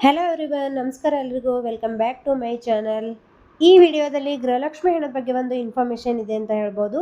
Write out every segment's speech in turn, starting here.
Hello everyone, ನಮಸ್ಕಾರ ಎಲ್ರಿಗೂ. Welcome back to my channel. ಈ ವಿಡಿಯೋದಲ್ಲಿ ಗೃಹಲಕ್ಷ್ಮಿ ಹಣದ ಬಗ್ಗೆ ಒಂದು ಇನ್ಫಾರ್ಮೇಷನ್ ಇದೆ ಅಂತ ಹೇಳ್ಬೋದು.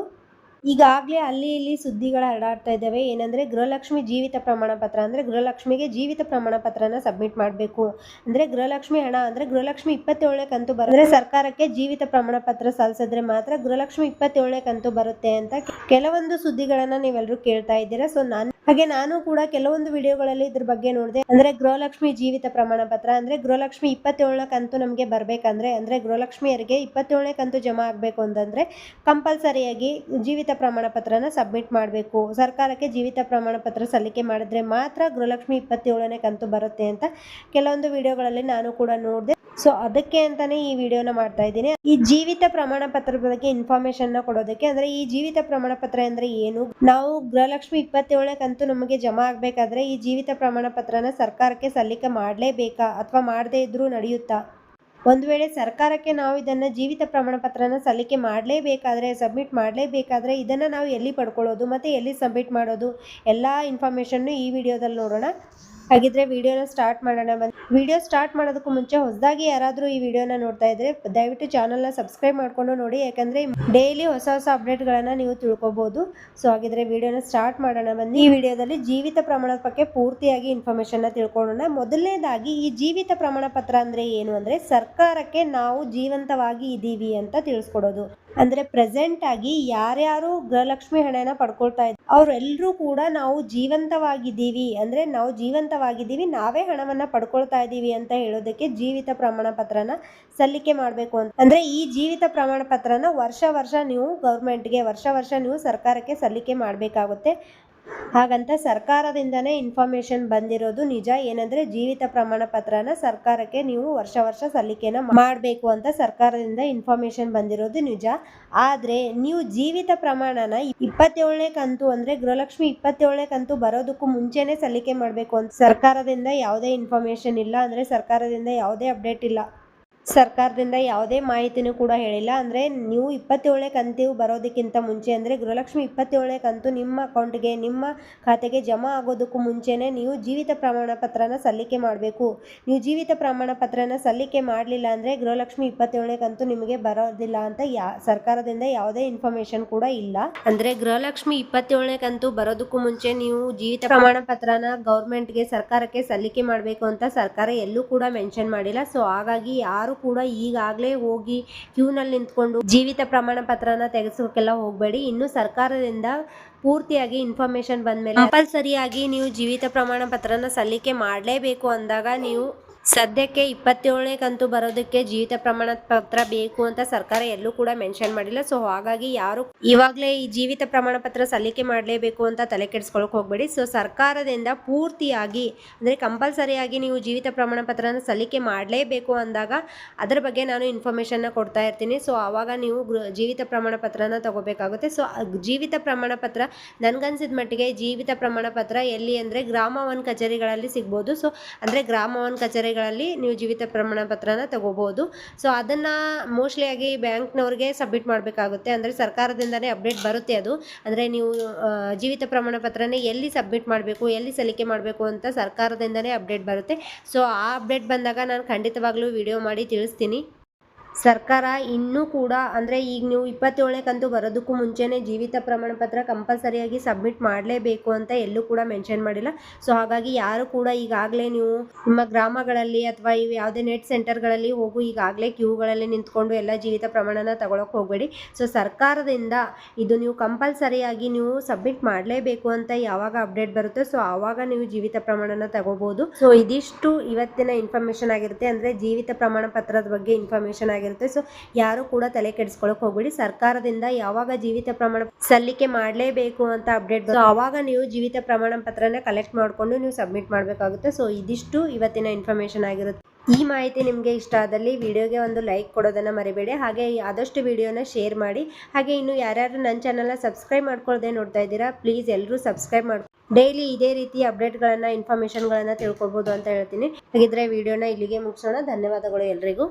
ಈಗಾಗಲೇ ಅಲ್ಲಿ ಇಲ್ಲಿ ಸುದ್ದಿಗಳು ಹರಡ್ತಾ ಇದ್ದಾವೆ. ಏನಂದ್ರೆ ಗೃಹಲಕ್ಷ್ಮಿ ಜೀವಿತ ಪ್ರಮಾಣ ಪತ್ರ ಅಂದ್ರೆ ಗೃಹಲಕ್ಷ್ಮಿಗೆ ಜೀವಿತ ಪ್ರಮಾಣ ಪತ್ರನ ಸಬ್ಮಿಟ್ ಮಾಡಬೇಕು. ಅಂದ್ರೆ ಗೃಹಲಕ್ಷ್ಮಿ ಹಣ ಅಂದ್ರೆ ಗೃಹಲಕ್ಷ್ಮಿ 27ನೇ ಕಂತು ಬರುತ್ತೆ. ಸರ್ಕಾರಕ್ಕೆ ಜೀವಿತ ಪ್ರಮಾಣ ಪತ್ರ ಸಲ್ಲಿಸಿದ್ರೆ ಮಾತ್ರ ಗೃಹಲಕ್ಷ್ಮಿ 27ನೇ ಕಂತು ಬರುತ್ತೆ ಅಂತ ಕೆಲವೊಂದು ಸುದ್ದಿಗಳನ್ನ ನೀವೆಲ್ಲರೂ ಕೇಳ್ತಾ ಇದ್ದೀರಾ. ಸೊ ನಾನು ಕೂಡ ಕೆಲವೊಂದು ವಿಡಿಯೋಗಳಲ್ಲಿ ಇದ್ರ ಬಗ್ಗೆ ನೋಡಿದೆ. ಅಂದ್ರೆ ಗೃಹಲಕ್ಷ್ಮಿ ಜೀವಿತ ಪ್ರಮಾಣ ಪತ್ರ ಅಂದ್ರೆ ಗೃಹಲಕ್ಷ್ಮಿ 27ನೇ ಕಂತು ನಮಗೆ ಬರ್ಬೇಕಂದ್ರೆ ಅಂದ್ರೆ ಗೃಹಲಕ್ಷ್ಮಿಯರಿಗೆ 27ನೇ ಕಂತು ಜಮಾ ಆಗ್ಬೇಕು ಅಂತಂದ್ರೆ ಕಂಪಲ್ಸರಿಯಾಗಿ ಜೀವಿತ ಪ್ರಮಾಣ ಪತ್ರನ ಸಬ್ಮಿಟ್ ಮಾಡಬೇಕು. ಸರ್ಕಾರಕ್ಕೆ ಜೀವಿತ ಪ್ರಮಾಣ ಪತ್ರ ಸಲ್ಲಿಕೆ ಮಾಡಿದ್ರೆ ಮಾತ್ರ ಗೃಹಲಕ್ಷ್ಮಿ 27ನೇ ಕಂತು ಬರುತ್ತೆ ಅಂತ ಕೆಲವೊಂದು ವಿಡಿಯೋಗಳಲ್ಲಿ ನಾನು ಕೂಡ ನೋಡಿದೆ. ಸೊ ಅದಕ್ಕೆ ಅಂತಾನೆ ಈ ವಿಡಿಯೋನ ಮಾಡ್ತಾ ಇದ್ದೀನಿ. ಈ ಜೀವಿತ ಪ್ರಮಾಣ ಪತ್ರದ ಬಗ್ಗೆ ಇನ್ಫಾರ್ಮೇಶನ್ ಕೊಡೋದಕ್ಕೆ. ಅಂದ್ರೆ ಈ ಜೀವಿತ ಪ್ರಮಾಣ ಪತ್ರ ಅಂದ್ರೆ ಏನು, ನಾವು ಗೃಹಲಕ್ಷ್ಮಿ 27ನೇ ಕಂತು ನಮಗೆ ಜಮಾ ಆಗ್ಬೇಕಾದ್ರೆ ಈ ಜೀವಿತ ಪ್ರಮಾಣ ಪತ್ರನ ಸರ್ಕಾರಕ್ಕೆ ಸಲ್ಲಿಕೆ ಮಾಡಲೇಬೇಕಾ ಅಥವಾ ಮಾಡದೇ ಇದ್ರೂ ನಡೆಯುತ್ತಾ? ಒಂದು ವೇಳೆ ಸರ್ಕಾರಕ್ಕೆ ನಾವು ಇದನ್ನ ಜೀವಿತ ಪ್ರಮಾಣ ಪತ್ರನ ಸಲ್ಲಿಕೆ ಮಾಡಲೇಬೇಕಾದ್ರೆ ಸಬ್ಮಿಟ್ ಮಾಡಲೇಬೇಕಾದ್ರೆ ಇದನ್ನ ನಾವು ಎಲ್ಲಿ ಪಡ್ಕೊಳ್ಳೋದು ಮತ್ತೆ ಎಲ್ಲಿ ಸಬ್ಮಿಟ್ ಮಾಡೋದು, ಎಲ್ಲ ಇನ್ಫಾರ್ಮೇಶನ್ ಈ ವಿಡಿಯೋದಲ್ಲಿ ನೋಡೋಣ. ಹಾಗಿದ್ರೆ ವಿಡಿಯೋನ ಸ್ಟಾರ್ಟ್ ಮಾಡೋಣ. ವಿಡಿಯೋ ಸ್ಟಾರ್ಟ್ ಮಾಡೋದಕ್ಕೂ ಮುಂಚೆ ಹೊಸದಾಗಿ ಯಾರಾದರೂ ಈ ವಿಡಿಯೋನ ನೋಡ್ತಾ ಇದ್ರೆ ದಯವಿಟ್ಟು ಚಾನಲ್ನ ಸಬ್ಸ್ಕ್ರೈಬ್ ಮಾಡ್ಕೊಂಡು ನೋಡಿ, ಯಾಕಂದ್ರೆ ಡೈಲಿ ಹೊಸ ಹೊಸ ಅಪ್ಡೇಟ್ಗಳನ್ನ ನೀವು ತಿಳ್ಕೊಬಹುದು. ಸೊ ಹಾಗಿದ್ರೆ ವಿಡಿಯೋನ ಸ್ಟಾರ್ಟ್ ಮಾಡೋಣ ಬನ್ನಿ. ಈ ವಿಡಿಯೋದಲ್ಲಿ ಜೀವಿತ ಪ್ರಮಾಣದ ಬಗ್ಗೆ ಪೂರ್ತಿಯಾಗಿ ಇನ್ಫಾರ್ಮೇಶನ್ ತಿಳ್ಕೊಳ್ಳೋಣ. ಮೊದಲನೇದಾಗಿ ಈ ಜೀವಿತ ಪ್ರಮಾಣ ಪತ್ರ ಅಂದ್ರೆ ಏನು ಅಂದ್ರೆ ಸರ್ಕಾರಕ್ಕೆ ನಾವು ಜೀವಂತವಾಗಿ ಇದ್ದೀವಿ ಅಂತ ತಿಳಿಸ್ಕೊಡೋದು. ಅಂದ್ರೆ ಪ್ರೆಸೆಂಟ್ ಆಗಿ ಯಾರ್ಯಾರು ಗೃಹಲಕ್ಷ್ಮಿ ಹಣನ ಪಡ್ಕೊಳ್ತಾ ಇದ್ದಾರೆ ಅವರೆಲ್ಲರೂ ಕೂಡ ನಾವು ಜೀವಂತವಾಗಿದ್ದೀವಿ ಅಂದ್ರೆ ನಾವು ಜೀವಂತವಾಗಿದ್ದೀವಿ, ನಾವೇ ಹಣವನ್ನ ಪಡ್ಕೊಳ್ತಾ ಇದ್ದೀವಿ ಅಂತ ಹೇಳೋದಕ್ಕೆ ಜೀವಿತ ಪ್ರಮಾಣ ಪತ್ರನ ಸಲ್ಲಿಕೆ ಮಾಡಬೇಕು ಅಂತ. ಅಂದ್ರೆ ಈ ಜೀವಿತ ಪ್ರಮಾಣ ಪತ್ರನ ವರ್ಷ ನೀವು ಗೌರ್ಮೆಂಟ್ಗೆ ವರ್ಷ ನೀವು ಸರ್ಕಾರಕ್ಕೆ ಸಲ್ಲಿಕೆ ಮಾಡಬೇಕಾಗುತ್ತೆ. ಹಾಗಂತ ಸರ್ಕಾರದಿಂದನೇ ಇನ್ಫಾರ್ಮೇಶನ್ ಬಂದಿರೋದು ನಿಜ. ಏನಂದ್ರೆ ಜೀವಿತ ಪ್ರಮಾಣ ಪತ್ರನ ಸರ್ಕಾರಕ್ಕೆ ನೀವು ವರ್ಷ ಸಲ್ಲಿಕೆನ ಮಾಡಬೇಕು ಅಂತ ಸರ್ಕಾರದಿಂದ ಇನ್ಫಾರ್ಮೇಶನ್ ಬಂದಿರೋದು ನಿಜ. ಆದ್ರೆ ನೀವು ಜೀವಿತ ಪ್ರಮಾಣನ 27ನೇ ಕಂತು ಅಂದ್ರೆ ಗೃಹಲಕ್ಷ್ಮಿ 27ನೇ ಕಂತು ಬರೋದಕ್ಕೂ ಮುಂಚೆನೆ ಸಲ್ಲಿಕೆ ಮಾಡಬೇಕು ಅಂತ ಸರ್ಕಾರದಿಂದ ಯಾವುದೇ ಇನ್ಫಾರ್ಮೇಶನ್ ಇಲ್ಲ. ಅಂದ್ರೆ ಸರ್ಕಾರದಿಂದ ಯಾವುದೇ ಅಪ್ಡೇಟ್ ಇಲ್ಲ, ಸರ್ಕಾರದಿಂದ ಯಾವುದೇ ಮಾಹಿತಿನೂ ಕೂಡ ಹೇಳಿಲ್ಲ. ಅಂದ್ರೆ ನೀವು 27ನೇ ಕಂತು ಬರೋದಕ್ಕಿಂತ ಮುಂಚೆ ಅಂದ್ರೆ ಗೃಹಲಕ್ಷ್ಮಿ 27ನೇ ಕಂತು ನಿಮ್ಮ ಅಕೌಂಟ್ಗೆ ನಿಮ್ಮ ಖಾತೆಗೆ ಜಮಾ ಆಗೋದಕ್ಕೂ ಮುಂಚೆನೆ ನೀವು ಜೀವಿತ ಪ್ರಮಾಣ ಪತ್ರನ ಸಲ್ಲಿಕೆ ಮಾಡಬೇಕು. ನೀವು ಜೀವಿತ ಪ್ರಮಾಣ ಪತ್ರನ ಸಲ್ಲಿಕೆ ಮಾಡಲಿಲ್ಲ ಅಂದ್ರೆ ಗೃಹಲಕ್ಷ್ಮಿ 27ನೇ ಕಂತು ನಿಮಗೆ ಬರೋದಿಲ್ಲ ಅಂತ ಸರ್ಕಾರದಿಂದ ಯಾವುದೇ ಇನ್ಫಾರ್ಮೇಶನ್ ಕೂಡ ಇಲ್ಲ. ಅಂದ್ರೆ ಗೃಹಲಕ್ಷ್ಮಿ 27ನೇ ಕಂತು ಬರೋದಕ್ಕೂ ಮುಂಚೆ ನೀವು ಜೀವಿತ ಪ್ರಮಾಣ ಪತ್ರನ ಗೌರ್ಮೆಂಟ್ಗೆ ಸರ್ಕಾರಕ್ಕೆ ಸಲ್ಲಿಕೆ ಮಾಡಬೇಕು ಅಂತ ಸರ್ಕಾರ ಎಲ್ಲೂ ಕೂಡ ಮೆನ್ಷನ್ ಮಾಡಿಲ್ಲ. ಸೊ ಹಾಗಾಗಿ ಯಾರು ಕೂಡ ಈಗಾಗಲೇ ಹೋಗಿ ಕ್ಯೂನಲ್ಲಿ ನಿಂತ್ಕೊಂಡು ಜೀವಿತ ಪ್ರಮಾಣ ಪತ್ರನ ತೆಗೆಸೋಕೆಲ್ಲ ಹೋಗಬೇಡಿ. ಇನ್ನು ಸರ್ಕಾರದಿಂದ ಪೂರ್ತಿಯಾಗಿ ಇನ್ಫಾರ್ಮೇಶನ್ ಬಂದ್ಮೇಲೆ ಕಂಪಲ್ಸರಿಯಾಗಿ ನೀವು ಜೀವಿತ ಪ್ರಮಾಣ ಪತ್ರನ ಸಲ್ಲಿಕೆ ಮಾಡಲೇಬೇಕು ಅಂದಾಗ ನೀವು ಸದ್ಯಕ್ಕೆ 27ನೇ ಕಂತು ಬರೋದಕ್ಕೆ ಜೀವಿತ ಪ್ರಮಾಣ ಪತ್ರ ಬೇಕು ಅಂತ ಸರ್ಕಾರ ಎಲ್ಲೂ ಕೂಡ ಮೆನ್ಷನ್ ಮಾಡಿಲ್ಲ. ಸೊ ಹಾಗಾಗಿ ಯಾರು ಇವಾಗಲೇ ಈ ಜೀವಿತ ಪ್ರಮಾಣ ಪತ್ರ ಸಲ್ಲಿಕೆ ಮಾಡಲೇಬೇಕು ಅಂತ ತಲೆ ಕೆಡಿಸ್ಕೊಳಕ್ ಹೋಗ್ಬೇಡಿ. ಸೊ ಸರ್ಕಾರದಿಂದ ಪೂರ್ತಿಯಾಗಿ ಅಂದ್ರೆ ಕಂಪಲ್ಸರಿಯಾಗಿ ನೀವು ಜೀವಿತ ಪ್ರಮಾಣ ಪತ್ರನ ಸಲ್ಲಿಕೆ ಮಾಡಲೇಬೇಕು ಅಂದಾಗ ಅದರ ಬಗ್ಗೆ ನಾನು ಇನ್ಫಾರ್ಮೇಶನ್ ಕೊಡ್ತಾ ಇರ್ತೀನಿ. ಸೊ ಆವಾಗ ನೀವು ಜೀವಿತ ಪ್ರಮಾಣ ಪತ್ರನ ತಗೋಬೇಕಾಗುತ್ತೆ. ಸೊ ಜೀವಿತ ಪ್ರಮಾಣ ಪತ್ರ ನನ್ಗನ್ಸಿದ ಮಟ್ಟಿಗೆ ಜೀವಿತ ಪ್ರಮಾಣ ಪತ್ರ ಎಲ್ಲಿ ಅಂದ್ರೆ ಗ್ರಾಮ ಒನ್ ಕಚೇರಿಗಳಲ್ಲಿ ಸಿಗ್ಬೋದು. ಸೊ ಅಂದ್ರೆ ಗ್ರಾಮ ಒನ್ ಕಚೇರಿ ನೀವು ಜೀವಿತ ಪ್ರಮಾಣ ಪತ್ರನ ತಗೋಬಹುದು. ಸೊ ಅದನ್ನ ಮೋಸ್ಟ್ಲಿ ಆಗಿ ಬ್ಯಾಂಕ್ನವ್ರಿಗೆ ಸಬ್ಮಿಟ್ ಮಾಡಬೇಕಾಗುತ್ತೆ. ಅಂದ್ರೆ ಸರ್ಕಾರದಿಂದನೇ ಅಪ್ಡೇಟ್ ಬರುತ್ತೆ ಅದು. ಅಂದ್ರೆ ನೀವು ಜೀವಿತ ಪ್ರಮಾಣ ಪತ್ರನ ಎಲ್ಲಿ ಸಬ್ಮಿಟ್ ಮಾಡಬೇಕು ಎಲ್ಲಿ ಸಲ್ಲಿಕೆ ಮಾಡಬೇಕು ಅಂತ ಸರ್ಕಾರದಿಂದನೇ ಅಪ್ಡೇಟ್ ಬರುತ್ತೆ. ಸೊ ಆ ಅಪ್ಡೇಟ್ ಬಂದಾಗ ನಾನು ಖಂಡಿತವಾಗ್ಲೂ ವಿಡಿಯೋ ಮಾಡಿ ತಿಳಿಸ್ತೀನಿ. ಸರ್ಕಾರ ಇನ್ನೂ ಕೂಡ ಅಂದ್ರೆ ಈಗ ನೀವು 27ನೇ ಕಂತು ಬರೋದಕ್ಕೂ ಮುಂಚೆನೆ ಜೀವಿತ ಪ್ರಮಾಣ ಪತ್ರ ಕಂಪಲ್ಸರಿಯಾಗಿ ಸಬ್ಮಿಟ್ ಮಾಡಲೇಬೇಕು ಅಂತ ಎಲ್ಲೂ ಕೂಡ ಮೆನ್ಷನ್ ಮಾಡಿಲ್ಲ. ಸೊ ಹಾಗಾಗಿ ಯಾರು ಕೂಡ ಈಗಾಗಲೇ ನೀವು ನಿಮ್ಮ ಗ್ರಾಮಗಳಲ್ಲಿ ಅಥವಾ ಇವು ಯಾವುದೇ ನೆಟ್ ಸೆಂಟರ್ಗಳಲ್ಲಿ ಹೋಗು ಈಗಾಗಲೇ ಕ್ಯೂಗಳಲ್ಲಿ ನಿಂತ್ಕೊಂಡು ಎಲ್ಲ ಜೀವಿತ ಪ್ರಮಾಣನ ತಗೊಳಕ್ ಹೋಗಬೇಡಿ. ಸೊ ಸರ್ಕಾರದಿಂದ ಇದು ನೀವು ಕಂಪಲ್ಸರಿಯಾಗಿ ನೀವು ಸಬ್ಮಿಟ್ ಮಾಡಲೇಬೇಕು ಅಂತ ಯಾವಾಗ ಅಪ್ಡೇಟ್ ಬರುತ್ತೆ ಸೊ ಆವಾಗ ನೀವು ಜೀವಿತ ಪ್ರಮಾಣನ ತಗೋಬಹುದು. ಸೊ ಇದಿಷ್ಟು ಇವತ್ತಿನ ಇನ್ಫಾರ್ಮೇಶನ್ ಆಗಿರುತ್ತೆ. ಅಂದ್ರೆ ಜೀವಿತ ಪ್ರಮಾಣ ಪತ್ರದ ಬಗ್ಗೆ ಇನ್ಫಾರ್ಮೇಶನ್ ಆಗಿರುತ್ತೆ. ಸೊ ಯಾರು ಕೂಡ ತಲೆ ಕೆಡಿಸ್ಕೊಳಕ್ ಹೋಗ್ಬೇಡಿ. ಸರ್ಕಾರದಿಂದ ಯಾವಾಗ ಜೀವಿತ ಪ್ರಮಾಣ ಸಲ್ಲಿಕೆ ಮಾಡಲೇಬೇಕು ಅಂತ ಅಪ್ಡೇಟ್ ಆವಾಗ ನೀವು ಜೀವಿತ ಪ್ರಮಾಣ ಪತ್ರನ ಕಲೆಕ್ಟ್ ಮಾಡ್ಕೊಂಡು ನೀವು ಸಬ್ಮಿಟ್ ಮಾಡಬೇಕಾಗುತ್ತೆ. ಸೊ ಇದಿಷ್ಟು ಇವತ್ತಿನ ಇನ್ಫಾರ್ಮೇಶನ್ ಆಗಿರುತ್ತೆ. ಈ ಮಾಹಿತಿ ನಿಮಗೆ ಇಷ್ಟ ಆದಲ್ಲಿ ವಿಡಿಯೋಗೆ ಒಂದು ಲೈಕ್ ಕೊಡೋದನ್ನ ಮರಿಬೇಡಿ. ಹಾಗೆ ಆದಷ್ಟು ವಿಡಿಯೋನ ಶೇರ್ ಮಾಡಿ. ಹಾಗೆ ಇನ್ನು ಯಾರ್ಯಾರು ನನ್ನ ಚಾನಲ್ನ ಸಬ್ಸ್ಕ್ರೈಬ್ ಮಾಡ್ಕೊಳ್ಳದೆ ನೋಡ್ತಾ ಇದ್ದೀರಾ ಪ್ಲೀಸ್ ಎಲ್ಲರೂ ಸಬ್ಸ್ಕ್ರೈಬ್ ಮಾಡಿ ಡೈಲಿ ಇದೇ ರೀತಿ ಅಪ್ಡೇಟ್ಗಳನ್ನ ಇನ್ಫಾರ್ಮೇಶನ್ಗಳನ್ನ ತಿಳ್ಕೊಳ್ಬೋದು ಅಂತ ಹೇಳ್ತೀನಿ. ಹಾಗಿದ್ರೆ ವಿಡಿಯೋನ ಇಲ್ಲಿಗೆ ಮುಗಿಸೋಣ. ಧನ್ಯವಾದಗಳು ಎಲ್ರಿಗೂ.